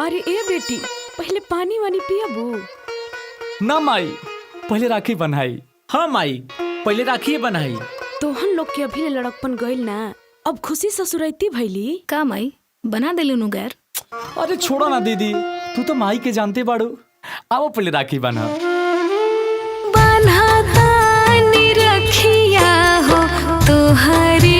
अरे ए बेटी, पहले पानी वानी पियाबू। ना माई, पहले राखी बनाई। हाँ माई, पहले राखी बनाई। तोहन लोग के अभी लड़कपन गइल ना, अब खुशी ससुरैती भइली। का माई बना देलू नु गैर। अरे छोड़ो ना दीदी, तू तो माई के जानते बाड़ू। आओ पहले राखी बना। रखिया हो तोहरे